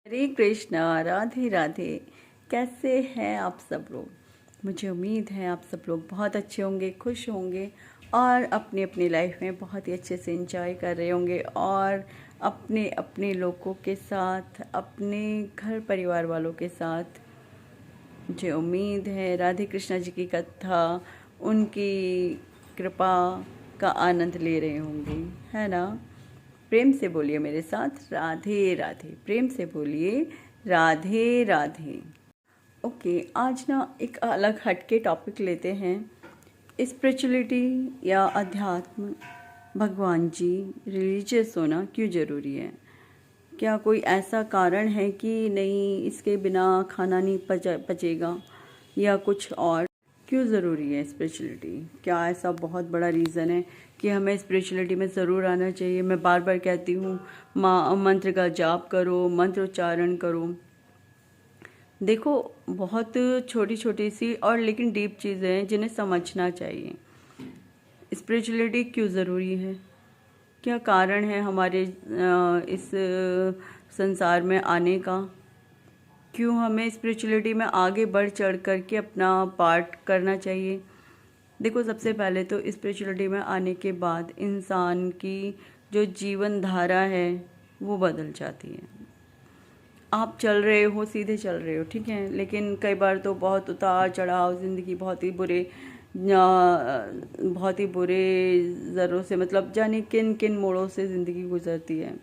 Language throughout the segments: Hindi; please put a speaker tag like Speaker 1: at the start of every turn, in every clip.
Speaker 1: हरे कृष्णा, राधे राधे। कैसे हैं आप सब लोग? मुझे उम्मीद है आप सब लोग बहुत अच्छे होंगे, खुश होंगे और अपनी अपनी लाइफ में बहुत ही अच्छे से एंजॉय कर रहे होंगे और अपने अपने लोगों के साथ, अपने घर परिवार वालों के साथ। मुझे उम्मीद है राधे कृष्णा जी की कथा, उनकी कृपा का आनंद ले रहे होंगे, है ना? प्रेम से बोलिए मेरे साथ, राधे राधे। प्रेम से बोलिए, राधे राधे। ओके, आज ना एक अलग हटके टॉपिक लेते हैं। स्पिरिचुअलिटी या अध्यात्म, भगवान जी, रिलीजियस होना क्यों ज़रूरी है? क्या कोई ऐसा कारण है कि नहीं, इसके बिना खाना नहीं पचेगा, या कुछ और? क्यों ज़रूरी है स्पिरिचुअलिटी? क्या ऐसा बहुत बड़ा रीज़न है कि हमें स्पिरिचुअलिटी में ज़रूर आना चाहिए? मैं बार बार कहती हूँ, माँ मंत्र का जाप करो, मंत्र उच्चारण करो। देखो, बहुत छोटी छोटी सी और लेकिन डीप चीज़ें हैं जिन्हें समझना चाहिए। स्पिरिचुअलिटी क्यों ज़रूरी है? क्या कारण है हमारे इस संसार में आने का? क्यों हमें स्पिरिचुअलिटी में आगे बढ़ चढ़ करके अपना पार्ट करना चाहिए? देखो, सबसे पहले तो स्पिरिचुअलिटी में आने के बाद इंसान की जो जीवन धारा है वो बदल जाती है। आप चल रहे हो, सीधे चल रहे हो, ठीक है, लेकिन कई बार तो बहुत उतार चढ़ाव, ज़िंदगी बहुत ही बुरे ज़रों से, मतलब जाने किन किन मोड़ों से ज़िंदगी गुजरती है।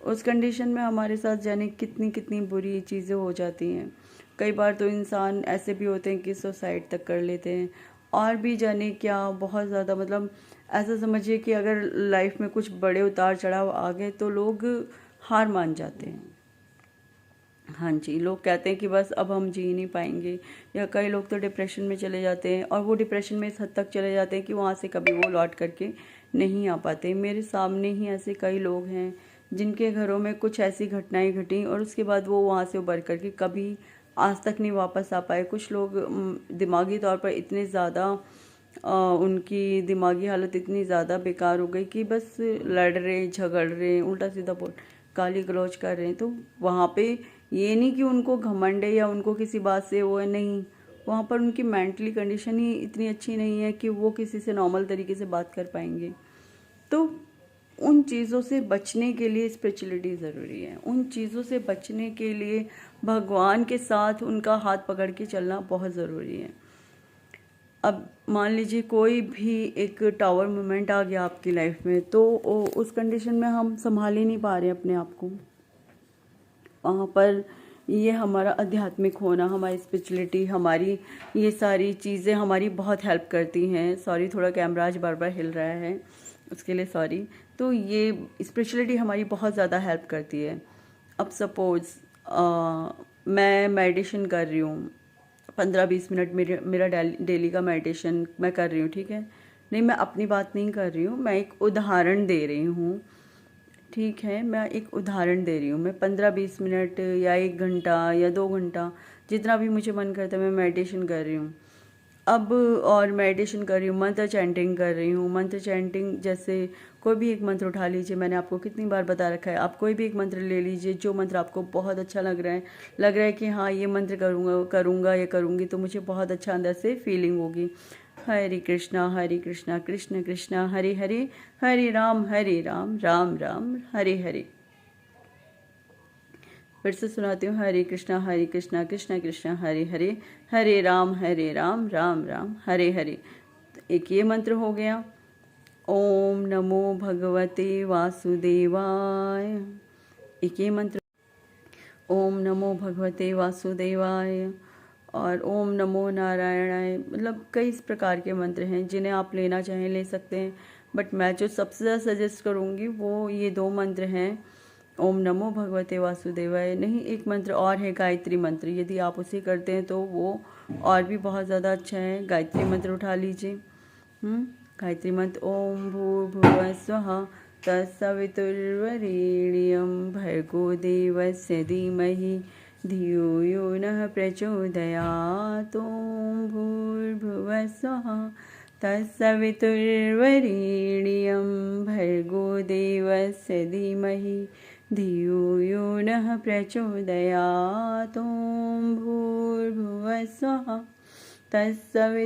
Speaker 1: उस कंडीशन में हमारे साथ जाने कितनी कितनी बुरी चीज़ें हो जाती हैं। कई बार तो इंसान ऐसे भी होते हैं कि सुसाइड तक कर लेते हैं, और भी जाने क्या बहुत ज़्यादा, मतलब ऐसा समझिए कि अगर लाइफ में कुछ बड़े उतार चढ़ाव आ गए तो लोग हार मान जाते हैं। हाँ जी, लोग कहते हैं कि बस अब हम जी नहीं पाएंगे, या कई लोग तो डिप्रेशन में चले जाते हैं, और वो डिप्रेशन में इस हद तक चले जाते हैं कि वहाँ से कभी वो लौट करके नहीं आ पाते। मेरे सामने ही ऐसे कई लोग हैं जिनके घरों में कुछ ऐसी घटनाएं घटी और उसके बाद वो वहाँ से उबर करके कभी आज तक नहीं वापस आ पाए। कुछ लोग दिमागी तौर पर इतने ज़्यादा, उनकी दिमागी हालत इतनी ज़्यादा बेकार हो गई कि बस लड़ रहे, झगड़ रहे, उल्टा सीधा बोल गाली गलौज कर रहे हैं। तो वहाँ पे ये नहीं कि उनको घमंड है या उनको किसी बात से वो है, नहीं, वहाँ पर उनकी मेंटली कंडीशन ही इतनी अच्छी नहीं है कि वो किसी से नॉर्मल तरीके से बात कर पाएंगे। तो उन चीज़ों से बचने के लिए स्पिरिचुअलिटी ज़रूरी है। उन चीज़ों से बचने के लिए भगवान के साथ उनका हाथ पकड़ के चलना बहुत ज़रूरी है। अब मान लीजिए कोई भी एक टावर मोमेंट आ गया आपकी लाइफ में, तो उस कंडीशन में हम संभाल ही नहीं पा रहे अपने आप को। वहाँ पर ये हमारा आध्यात्मिक होना, हमारी स्पिरिचुअलिटी, हमारी ये सारी चीज़ें हमारी बहुत हेल्प करती हैं। सॉरी, थोड़ा कैमरा आज बार बार हिल रहा है, उसके लिए सॉरी। तो ये स्पिरिचुअलिटी हमारी बहुत ज़्यादा हेल्प करती है। अब सपोज़ मैं मेडिटेशन कर रही हूँ, 15-20 मिनट मेरा डेली का मेडिटेशन मैं कर रही हूँ, ठीक है। नहीं, मैं अपनी बात नहीं कर रही हूँ, मैं एक उदाहरण दे रही हूँ, ठीक है। मैं एक उदाहरण दे रही हूँ। मैं 15-20 मिनट या 1 घंटा या 2 घंटा, जितना भी मुझे मन करता है, मैं मेडिटेशन कर रही हूँ। अब और मेडिटेशन कर रही हूँ, मंत्र चैंटिंग कर रही हूँ। मंत्र चैंटिंग जैसे कोई भी एक मंत्र उठा लीजिए, मैंने आपको कितनी बार बता रखा है। आप कोई भी एक मंत्र ले लीजिए, जो मंत्र आपको बहुत अच्छा लग रहा है कि हाँ, ये मंत्र करूँगा या करूँगी तो मुझे बहुत अच्छा अंदर से फीलिंग होगी। हरे कृष्णा कृष्ण कृष्ण हरे हरे, हरे राम राम राम हरे हरे। फिर से सुनाती हूँ, हरे कृष्णा कृष्ण कृष्ण हरे हरे, हरे राम राम राम हरे हरे। एक ये मंत्र हो गया। ओम नमो भगवते वासुदेवाय। एक ये मंत्र, ओम नमो भगवते वासुदेवाय, और ओम नमो नारायणाय। मतलब कई इस प्रकार के मंत्र हैं जिन्हें आप लेना चाहें ले सकते हैं, बट मैं जो सबसे ज़्यादा सजेस्ट करूँगी वो ये 2 मंत्र हैं। ओम नमो भगवते वासुदेवाय नहीं, एक मंत्र और है, गायत्री मंत्र। यदि आप उसे करते हैं तो वो और भी बहुत ज़्यादा अच्छा है। गायत्री मंत्र उठा लीजिए। गायत्री मंत्र, ओम भूर्भुवः स्वः तत्सवितुर्वरेण्यं भर्गो देवस्य धीमहि धियो यो नः प्रचोदयात्। ओम भूर्भुवः स्वः तत्सवितुर्वरेण्यं भर्गो देवस्य धीमहि धियो यो नः प्रचोदयात् ॐ भूर्भुवः स्वः तत्सवितुर्वरेण्यं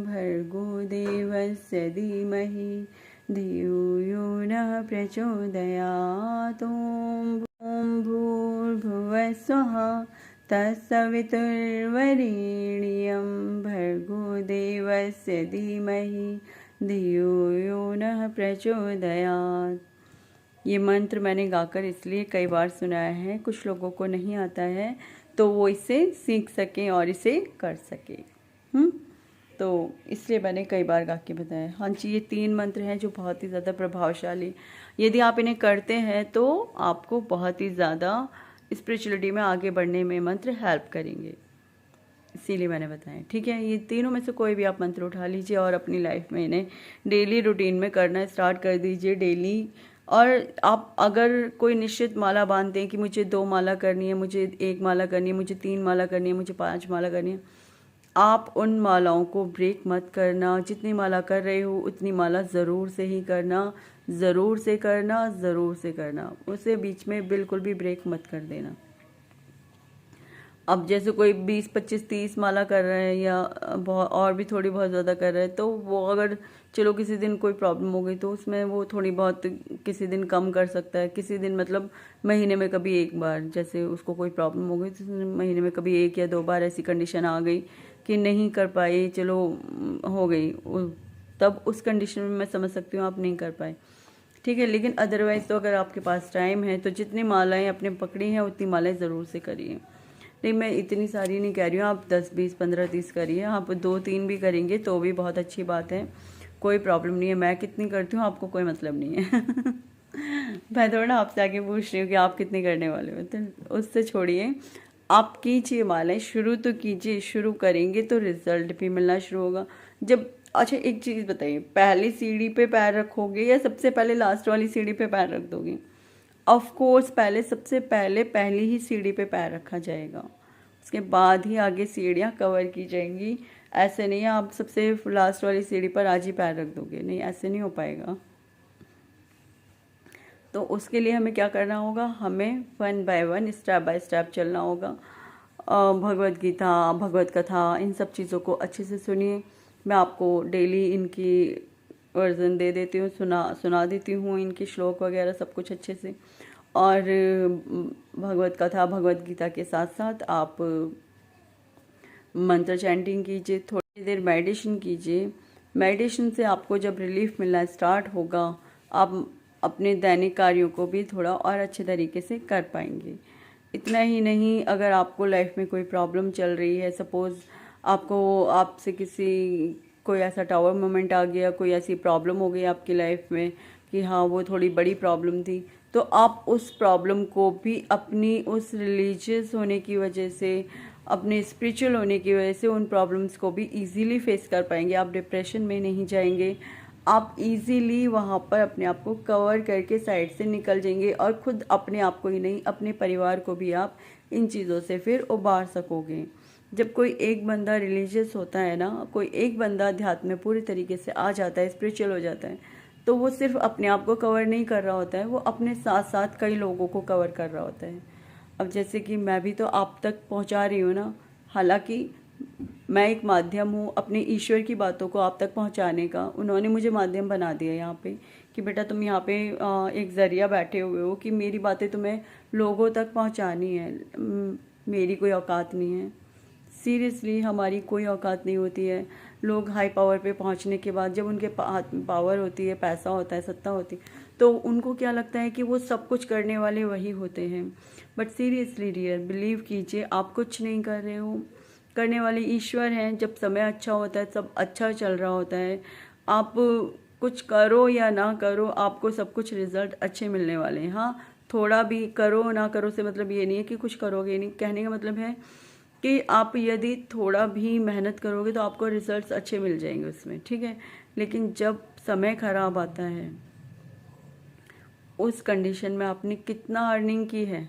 Speaker 1: भर्गो देवस्य धीमहि धियो यो नः प्रचोदयात् ॐ भूर्भुवः स्वः तत्सवितुर्वरेण्यं भर्गो देवस्य धीमहि धियो यो नः प्रचोदयात्। ये मंत्र मैंने गाकर इसलिए कई बार सुनाया है, कुछ लोगों को नहीं आता है तो वो इसे सीख सकें और इसे कर सकें। तो इसलिए मैंने कई बार गा के बताया। हाँ जी, ये 3 मंत्र हैं जो बहुत ही ज़्यादा प्रभावशाली, यदि आप इन्हें करते हैं तो आपको बहुत ही ज़्यादा स्पिरिचुअलिटी में आगे बढ़ने में मंत्र हेल्प करेंगे, इसीलिए मैंने बताया। ठीक है, ये तीनों में से कोई भी आप मंत्र उठा लीजिए और अपनी लाइफ में इन्हें डेली रूटीन में करना स्टार्ट कर दीजिए डेली। और आप अगर कोई निश्चित माला बांधते हैं कि मुझे 2 माला करनी है, मुझे 1 माला करनी है, मुझे 3 माला करनी है, मुझे 5 माला करनी है, आप उन मालाओं को ब्रेक मत करना। जितनी माला कर रहे हो उतनी माला ज़रूर से ही करना, ज़रूर से करना, ज़रूर से करना, उसे बीच में बिल्कुल भी ब्रेक मत कर देना। अब जैसे कोई 20, 25, 30 माला कर रहे हैं या और भी थोड़ी बहुत ज़्यादा कर रहे हैं, तो वो अगर चलो किसी दिन कोई प्रॉब्लम हो गई तो उसमें वो थोड़ी बहुत किसी दिन कम कर सकता है, किसी दिन मतलब महीने में कभी 1 बार, जैसे उसको कोई प्रॉब्लम हो गई तो महीने में कभी 1 या 2 बार ऐसी कंडीशन आ गई कि नहीं कर पाए, चलो हो गई, तब उस कंडीशन में मैं समझ सकती हूँ आप नहीं कर पाए। ठीक है, लेकिन अदरवाइज़ तो अगर आपके पास टाइम है तो जितनी मालाएँ अपने पकड़ी हैं उतनी मालाएँ ज़रूर से करिए। नहीं, मैं इतनी सारी नहीं कह रही हूँ, आप 10, 20, 15, 30 करिए। आप 2, 3 भी करेंगे तो भी बहुत अच्छी बात है, कोई प्रॉब्लम नहीं है। मैं कितनी करती हूँ आपको कोई मतलब नहीं है। मैं थोड़ा आपसे आगे पूछ रही हूँ कि आप कितनी करने वाले हो, तो उससे छोड़िए, आप कीजिए मालाएं, शुरू तो कीजिए। शुरू करेंगे तो रिजल्ट भी मिलना शुरू होगा। जब अच्छा एक चीज़ बताइए, पहली सीढ़ी पे पैर रखोगे या सबसे पहले लास्ट वाली सीढ़ी पे पैर रख दोगे? ऑफ कोर्स पहले सबसे पहले पहली ही सीढ़ी पे पैर रखा जाएगा, उसके बाद ही आगे सीढ़ियाँ कवर की जाएंगी। ऐसे नहीं आप सबसे लास्ट वाली सीढ़ी पर आज ही पैर रख दोगे, नहीं, ऐसे नहीं हो पाएगा। तो उसके लिए हमें क्या करना होगा, हमें 1 बाय 1 स्टेप बाय स्टेप चलना होगा। भगवत गीता, भगवत कथा, इन सब चीज़ों को अच्छे से सुनिए। मैं आपको डेली इनकी वर्जन दे देती हूँ, सुना देती हूँ इनके श्लोक वगैरह सब कुछ अच्छे से। और भगवत कथा, भगवत गीता के साथ साथ आप मंत्र चैंटिंग कीजिए, थोड़ी देर मेडिटेशन कीजिए। मेडिटेशन से आपको जब रिलीफ मिलना स्टार्ट होगा, आप अपने दैनिक कार्यों को भी थोड़ा और अच्छे तरीके से कर पाएंगे। इतना ही नहीं, अगर आपको लाइफ में कोई प्रॉब्लम चल रही है, सपोज़ आपसे कोई ऐसा टावर मोमेंट आ गया, कोई ऐसी प्रॉब्लम हो गई आपकी लाइफ में कि हाँ वो थोड़ी बड़ी प्रॉब्लम थी, तो आप उस प्रॉब्लम को भी अपनी उस रिलीजियस होने की वजह से, अपने स्पिरिचुअल होने की वजह से उन प्रॉब्लम्स को भी इजीली फेस कर पाएंगे। आप डिप्रेशन में नहीं जाएंगे, आप इजीली वहाँ पर अपने आप को कवर करके साइड से निकल जाएंगे और खुद अपने आप को ही नहीं, अपने परिवार को भी आप इन चीज़ों से फिर उबार सकोगे। जब कोई एक बंदा रिलीजियस होता है ना, कोई एक बंदा अध्यात्म में पूरी तरीके से आ जाता है, स्पिरिचुअल हो जाता है, तो वो सिर्फ अपने आप को कवर नहीं कर रहा होता है, वो अपने साथ साथ कई लोगों को कवर कर रहा होता है। अब जैसे कि मैं भी तो आप तक पहुंचा रही हूँ ना, हालांकि मैं एक माध्यम हूँ अपने ईश्वर की बातों को आप तक पहुंचाने का। उन्होंने मुझे माध्यम बना दिया यहाँ पे कि बेटा तुम यहाँ पे एक ज़रिया बैठे हुए हो कि मेरी बातें तुम्हें लोगों तक पहुँचानी है। मेरी कोई औकात नहीं है, सीरियसली हमारी कोई औकात नहीं होती है। लोग हाई पावर पे पहुंचने के बाद जब उनके पावर होती है, पैसा होता है, सत्ता होती है, तो उनको क्या लगता है कि वो सब कुछ करने वाले वही होते हैं। बट सीरियसली डियर, बिलीव कीजिए, आप कुछ नहीं कर रहे हो, करने वाले ईश्वर हैं। जब समय अच्छा होता है, सब अच्छा चल रहा होता है, आप कुछ करो या ना करो, आपको सब कुछ रिजल्ट अच्छे मिलने वाले हैं। हाँ, थोड़ा भी करो ना करो से मतलब ये नहीं है कि कुछ करोगे नहीं, कहने का मतलब है कि आप यदि थोड़ा भी मेहनत करोगे तो आपको रिजल्ट्स अच्छे मिल जाएंगे उसमें, ठीक है। लेकिन जब समय खराब आता है, उस कंडीशन में आपने कितना अर्निंग की है,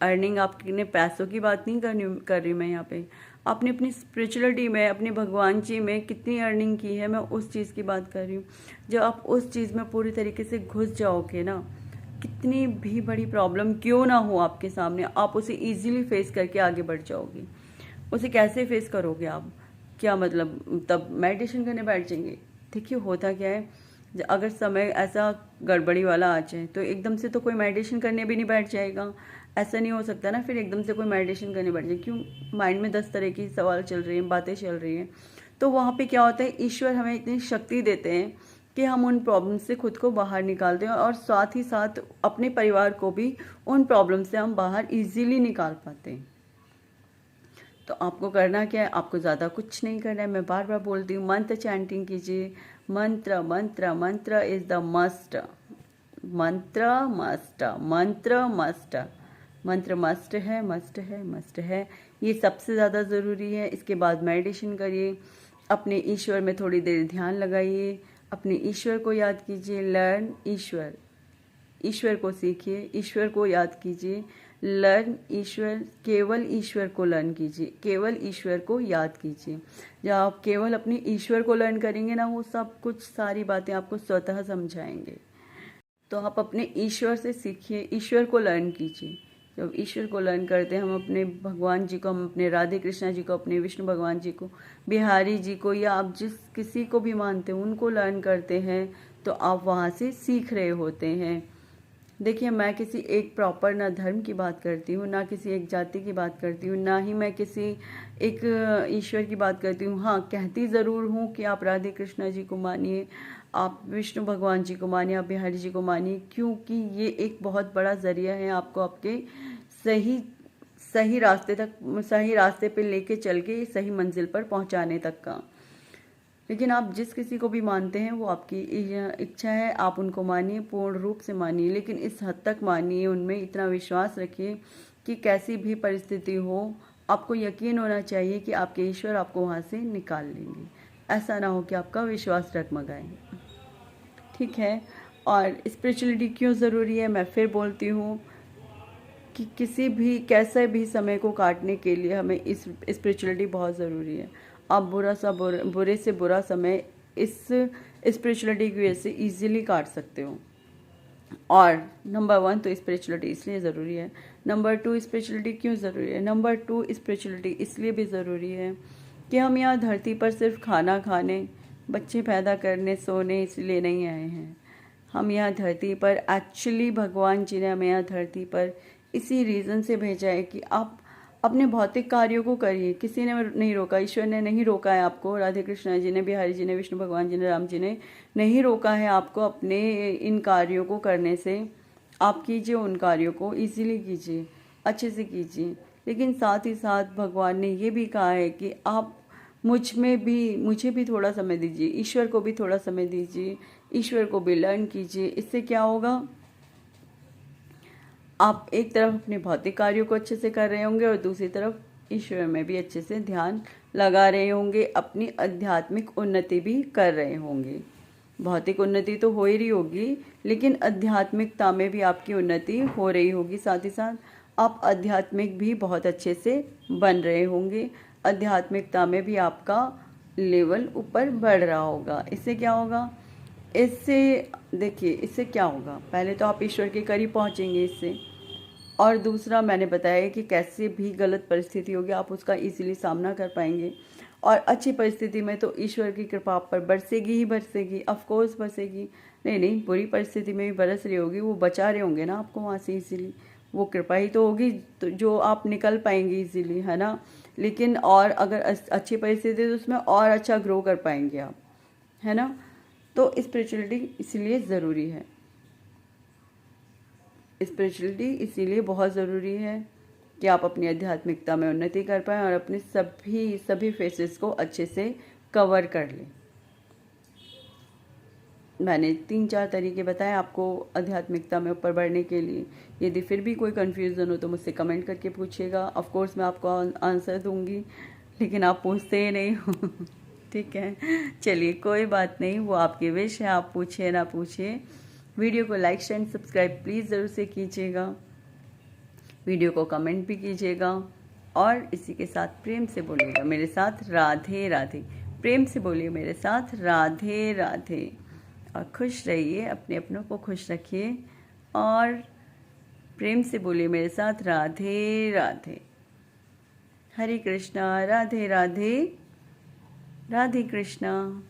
Speaker 1: अर्निंग आपने पैसों की बात नहीं कर रही मैं यहाँ पे, आपने अपनी स्पिरिचुअलिटी में, अपने भगवान जी में कितनी अर्निंग की है, मैं उस चीज़ की बात कर रही हूँ। जब आप उस चीज़ में पूरी तरीके से घुस जाओगे ना, कितनी भी बड़ी प्रॉब्लम क्यों ना हो आपके सामने, आप उसे इजीली फेस करके आगे बढ़ जाओगे। उसे कैसे फेस करोगे आप? क्या मतलब, तब मेडिटेशन करने बैठ जाएंगे? देखिए होता क्या है, अगर समय ऐसा गड़बड़ी वाला आ जाए तो एकदम से तो कोई मेडिटेशन करने भी नहीं बैठ जाएगा। ऐसा नहीं हो सकता ना, फिर एकदम से कोई मेडिटेशन करने बैठ जाए। क्यों? माइंड में 10 तरह की सवाल चल रही हैं, बातें चल रही हैं। तो वहाँ पे क्या होता है, ईश्वर हमें इतनी शक्ति देते हैं कि हम उन प्रॉब्लम से खुद को बाहर निकालते हैं, और साथ ही साथ अपने परिवार को भी उन प्रॉब्लम से हम बाहर इजीली निकाल पाते हैं। तो आपको करना क्या है, आपको ज़्यादा कुछ नहीं करना है। मैं बार बार बोलती हूँ, मंत्र चैंटिंग कीजिए। मंत्र मंत्र मंत्र इज़ द मस्ट। मंत्र मस्ट, मंत्र मस्ट, मंत्र मस्ट है, मस्ट है, मस्ट है। ये सबसे ज़्यादा ज़रूरी है। इसके बाद मेडिटेशन करिए, अपने ईश्वर में थोड़ी देर ध्यान लगाइए, अपने ईश्वर को याद कीजिए। लर्न ईश्वर, ईश्वर को सीखिए, ईश्वर को याद कीजिए। लर्न ईश्वर, केवल ईश्वर को लर्न कीजिए, केवल ईश्वर को याद कीजिए। जब आप केवल अपने ईश्वर को लर्न करेंगे ना, वो सब कुछ सारी बातें आपको स्वतः समझाएंगे। तो आप अपने ईश्वर से सीखिए, ईश्वर को लर्न कीजिए। जब ईश्वर को लर्न करते हैं, हम अपने भगवान जी को, हम अपने राधे कृष्णा जी को, अपने विष्णु भगवान जी को, बिहारी जी को, या आप जिस किसी को भी मानते हैं उनको लर्न करते हैं, तो आप वहाँ से सीख रहे होते हैं। देखिए, मैं किसी एक प्रॉपर ना धर्म की बात करती हूँ, ना किसी एक जाति की बात करती हूँ, ना ही मैं किसी एक ईश्वर की बात करती हूँ। हाँ, कहती ज़रूर हूँ कि आप राधे कृष्णा जी को मानिए, आप विष्णु भगवान जी को मानिए, आप बिहारी जी को मानिए, क्योंकि ये एक बहुत बड़ा ज़रिया है आपको आपके सही सही रास्ते तक, सही रास्ते पे लेके चल के सही मंजिल पर पहुंचाने तक का। लेकिन आप जिस किसी को भी मानते हैं वो आपकी इच्छा है, आप उनको मानिए, पूर्ण रूप से मानिए, लेकिन इस हद तक मानिए, उनमें इतना विश्वास रखिए कि कैसी भी परिस्थिति हो, आपको यकीन होना चाहिए कि आपके ईश्वर आपको वहाँ से निकाल लेंगे। ऐसा ना हो कि आपका विश्वास डगमगाए। ठीक है। और स्पिरिचुअलिटी क्यों ज़रूरी है, मैं फिर बोलती हूँ कि किसी भी कैसे भी समय को काटने के लिए हमें इस स्पिरिचुअलिटी बहुत ज़रूरी है। आप बुरे से बुरा समय इस स्पिरिचुअलिटी की वजह से इजीली काट सकते हो। और नंबर 1 तो स्पिरिचुअलिटी इसलिए ज़रूरी है। नंबर 2 स्पिरिचुअलिटी क्यों ज़रूरी है? नंबर 2 स्पिरिचुअलिटी इसलिए भी ज़रूरी है कि हम यहाँ धरती पर सिर्फ खाना खाने, बच्चे पैदा करने, सोने इसलिए नहीं आए हैं। हम यहाँ धरती पर एक्चुअली भगवान जी ने हमें यहाँ धरती पर इसी रीज़न से भेजा है कि आप अपने भौतिक कार्यों को करिए। किसी ने नहीं रोका, ईश्वर ने नहीं रोका है आपको, राधे कृष्णा जी ने, बिहारी जी ने, विष्णु भगवान जी ने, राम जी ने नहीं रोका है आपको अपने इन कार्यों को करने से। आप कीजिए, उन कार्यों को इजीली कीजिए, अच्छे से कीजिए। लेकिन साथ ही साथ भगवान ने ये भी कहा है कि आप मुझे भी थोड़ा समय दीजिए, ईश्वर को भी थोड़ा समय दीजिए, ईश्वर को भी लर्न कीजिए। इससे क्या होगा, आप एक तरफ अपने भौतिक कार्यों को अच्छे से कर रहे होंगे और दूसरी तरफ ईश्वर में भी अच्छे से ध्यान लगा रहे होंगे, अपनी आध्यात्मिक उन्नति भी कर रहे होंगे। भौतिक उन्नति तो हो ही रही होगी, लेकिन आध्यात्मिकता में भी आपकी उन्नति हो रही होगी। साथ ही साथ आप आध्यात्मिक भी बहुत अच्छे से बन रहे होंगे, आध्यात्मिकता में भी आपका लेवल ऊपर बढ़ रहा होगा। इससे क्या होगा, इससे देखिए, इससे क्या होगा, पहले तो आप ईश्वर के करीब पहुंचेंगे इससे, और दूसरा मैंने बताया कि कैसे भी गलत परिस्थिति होगी आप उसका इजीली सामना कर पाएंगे। और अच्छी परिस्थिति में तो ईश्वर की कृपा आप पर बरसेगी ही बरसेगी, ऑफ कोर्स बरसेगी। नहीं, बुरी परिस्थिति में भी बरस रही होगी, वो बचा रहे होंगे ना आपको वहाँ से इजीली, वो कृपा ही तो होगी तो जो आप निकल पाएंगे इजीली, है ना। लेकिन और अगर अच्छी परिस्थिति है तो उसमें और अच्छा ग्रो कर पाएंगे आप, है ना। तो स्पिरिचुअलिटी इसलिए ज़रूरी है, स्पिरिचुअलिटी इसीलिए बहुत ज़रूरी है कि आप अपनी आध्यात्मिकता में उन्नति कर पाएँ और अपने सभी फेसेस को अच्छे से कवर कर लें। मैंने 3-4 तरीके बताए आपको आध्यात्मिकता में ऊपर बढ़ने के लिए। यदि फिर भी कोई कन्फ्यूज़न हो तो मुझसे कमेंट करके पूछिएगा, ऑफ कोर्स मैं आपको आंसर दूंगी, लेकिन आप पूछते ही नहीं हो। ठीक है, चलिए कोई बात नहीं, वो आपकी विश है, आप पूछिए ना पूछिए। वीडियो को लाइक शेयर सब्सक्राइब प्लीज़ ज़रूर से कीजिएगा, वीडियो को कमेंट भी कीजिएगा। और इसी के साथ प्रेम से बोलिएगा मेरे साथ राधे राधे। प्रेम से बोलिए मेरे साथ राधे राधे। और खुश रहिए, अपने अपनों को खुश रखिए और प्रेम से बोलिए मेरे साथ राधे राधे। हरे कृष्णा, राधे राधे, राधे कृष्णा।